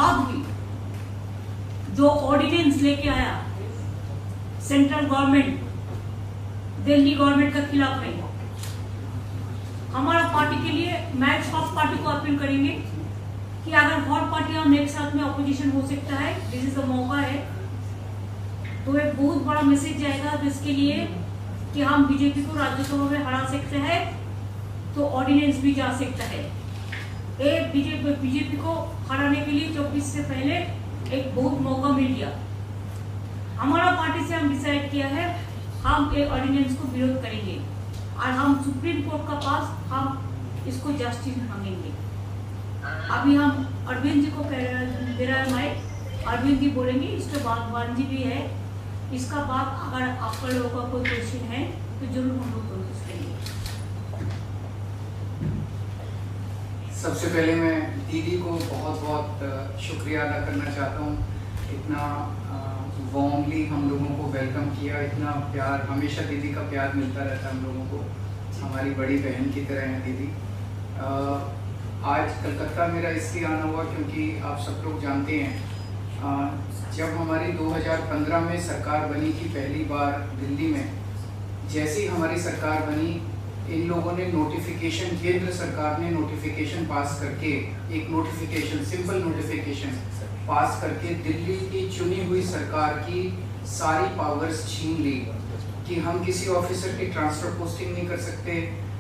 बाद भी जो ऑर्डिनेंस लेके आया सेंट्रल गवर्नमेंट दिल्ली गवर्नमेंट का खिलाफ है, हमारा पार्टी के लिए मैं सब पार्टी को अपील करेंगे कि अगर और पार्टियां हम एक साथ में ऑपोजिशन हो सकता है, दिस इज द मौका है, तो एक बहुत बड़ा मैसेज जाएगा जिसके लिए कि हम बीजेपी को राज्यसभा में हरा सकते हैं, तो ऑर्डिनेंस भी जा सकता है। एक बीजेपी को हराने के लिए 24 से पहले एक बहुत मौका मिल गया। हमारा पार्टी से हम डिसाइड किया है हम एक ऑर्डिनेंस को विरोध करेंगे और हम सुप्रीम कोर्ट का पास हम इसको जस्टिस मांगेंगे। अभी हम अरविंद जी को दे रहा है माइक, अरविंद जी बोलेंगे, इसके बाद वान जी भी है। इसका बाद अगर आपका लोगों का कोई क्वेश्चन है तो जरूर हम लोग कोशिश करेंगे। सबसे पहले मैं दीदी को बहुत बहुत शुक्रिया अदा करना चाहता हूँ। इतना वार्मली हम लोगों को वेलकम किया, इतना प्यार, हमेशा दीदी का प्यार मिलता रहता है हम लोगों को, हमारी बड़ी बहन की तरह है दीदी। आज कलकत्ता मेरा इसलिए आना हुआ क्योंकि आप सब लोग जानते हैं जब हमारी 2015 में सरकार बनी थी पहली बार दिल्ली में, जैसे ही हमारी सरकार बनी इन लोगों ने नोटिफिकेशन, केंद्र सरकार ने नोटिफिकेशन पास करके, एक नोटिफिकेशन, सिंपल नोटिफिकेशन पास करके दिल्ली की चुनी हुई सरकार की सारी पावर्स छीन ली कि हम किसी ऑफिसर की ट्रांसफर पोस्टिंग नहीं कर सकते,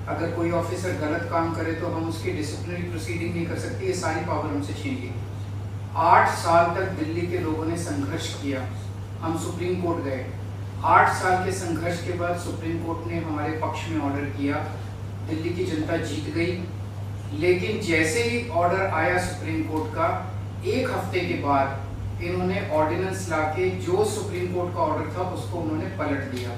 अगर कोई ऑफिसर गलत काम करे तो हम उसकी डिसिप्लिनरी प्रोसीडिंग नहीं कर सकते, ये सारी पावर हमसे छीन ली। 8 साल तक दिल्ली के लोगों ने संघर्ष किया, हम सुप्रीम कोर्ट गए। 8 साल के संघर्ष के बाद सुप्रीम कोर्ट ने हमारे पक्ष में ऑर्डर किया, दिल्ली की जनता जीत गई। लेकिन जैसे ही ऑर्डर आया सुप्रीम कोर्ट का, 1 हफ्ते के बाद इन्होंने ऑर्डिनेंस लाके जो सुप्रीम कोर्ट का ऑर्डर था उसको उन्होंने पलट दिया,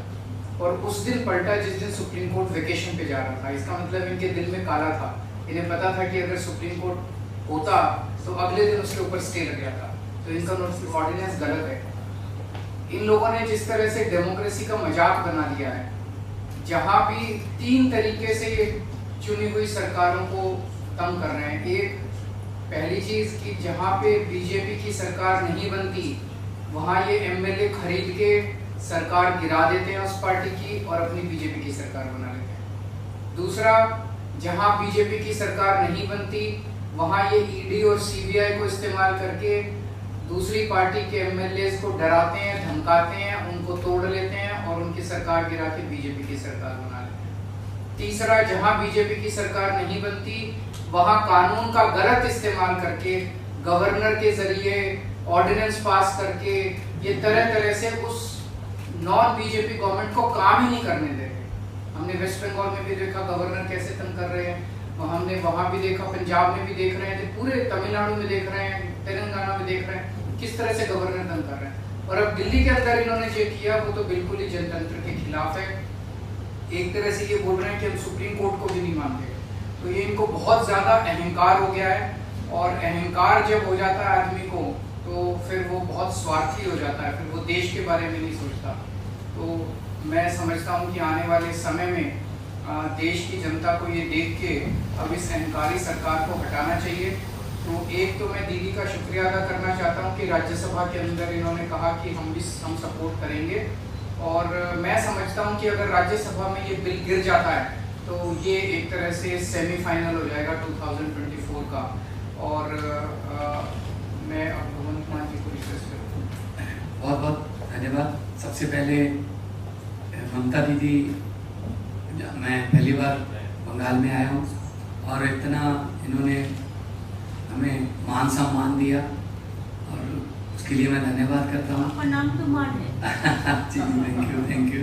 और उस दिन पलटा जिस दिन सुप्रीम कोर्ट वेकेशन पे जा रहा था। इसका मतलब इनके दिल में काला था, इन्हें पता था कि अगर सुप्रीम कोर्ट होता तो अगले दिन उसके ऊपर स्टे लग जाता, तो इनका ऑर्डिनेंस गलत है। इन लोगों ने जिस तरह से डेमोक्रेसी का मजाक बना दिया है, जहां भी 3 तरीके से ये चुनी हुई सरकारों को तंग कर रहे हैं। एक, पहली चीज कि जहां पे बीजेपी की सरकार नहीं बनती वहां ये एमएलए खरीद के सरकार गिरा देते हैं उस पार्टी की और अपनी बीजेपी की सरकार बना लेते हैं। दूसरा, जहां बीजेपी की सरकार नहीं बनती वहां ये ईडी और सीबीआई को इस्तेमाल करके दूसरी पार्टी के एमएलए को डराते हैं, धमकाते हैं, उनको तोड़ लेते हैं और उनकी सरकार गिरा के बीजेपी की सरकार बना लेते हैं। तीसरा, जहां बीजेपी की सरकार नहीं बनती वहां कानून का गलत इस्तेमाल करके, गवर्नर के जरिए ऑर्डिनेंस पास करके ये तरह तरह से उस नॉन बीजेपी गवर्नमेंट को काम ही नहीं करने दे रहे। हमने वेस्ट बंगाल में भी देखा गवर्नर कैसे तंग कर रहे हैं, हमने वहां भी देखा, पंजाब में भी देख रहे हैं, पूरे तमिलनाडु में देख रहे हैं, तेलंगाना में देख रहे हैं किस तरह से गवर्नर तंग कर रहे हैं। और अब दिल्ली के अंदर इन्होंने जो किया वो तो बिल्कुल ही जनतंत्र के खिलाफ है। एक तरह से ये बोल रहे हैं कि हम सुप्रीम कोर्ट को भी नहीं मानते, तो ये इनको बहुत ज्यादा अहंकार हो गया है, और अहंकार जब हो जाता है आदमी को तो फिर वो बहुत स्वार्थी हो जाता है, फिर वो देश के बारे में नहीं सोचता। तो मैं समझता हूँ कि आने वाले समय में देश की जनता को ये देख के अब इस अहंकारी सरकार को हटाना चाहिए। तो एक तो मैं दीदी का शुक्रिया अदा करना चाहता हूँ कि राज्यसभा के अंदर इन्होंने कहा कि हम सपोर्ट करेंगे, और मैं समझता हूँ कि अगर राज्यसभा में ये बिल गिर जाता है तो ये एक तरह से सेमीफाइनल हो जाएगा 2024 का। और मैं अब भगवंत मान जी को रिक्वेस्ट करूँ। बहुत बहुत धन्यवाद। सबसे पहले ममता दीदी, मैं पहली बार बंगाल में आया हूँ और इतना इन्होंने हमें मान सम्मान दिया, और उसके लिए मैं धन्यवाद करता हूँ। आपका नाम तो मान है। जी, थैंक यू।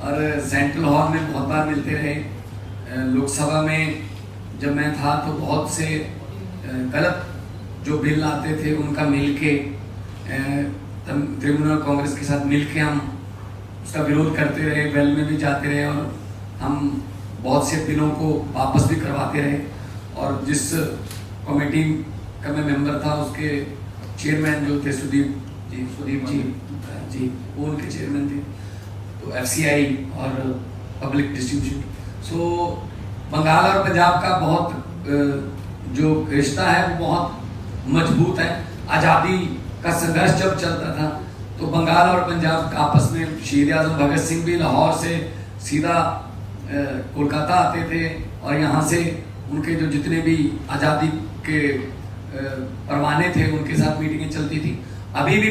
और सेंट्रल हॉल में बहुत बार मिलते रहे। लोकसभा में जब मैं था तो बहुत से गलत जो बिल आते थे उनका मिलके तृणमूल कांग्रेस के साथ मिलके हम उसका विरोध करते रहे, वेल में भी जाते रहे, और हम बहुत से बिलों को वापस भी करवाते रहे। और जिस कमेटी का मैं मेंबर था उसके चेयरमैन जो थे सुदीप जी वो उनके चेयरमैन थे। तो एफसीआई और पब्लिक डिस्ट्रीब्यूशन, सो बंगाल और पंजाब का बहुत जो रिश्ता है वो बहुत मजबूत है। आज़ादी का संघर्ष जब चलता था तो बंगाल और पंजाब आपस में शहीद आजम भगत सिंह भी लाहौर से सीधा कोलकाता आते थे और यहाँ से उनके जो जितने भी आज़ादी के परवाने थे उनके साथ मीटिंगें चलती थी। अभी भी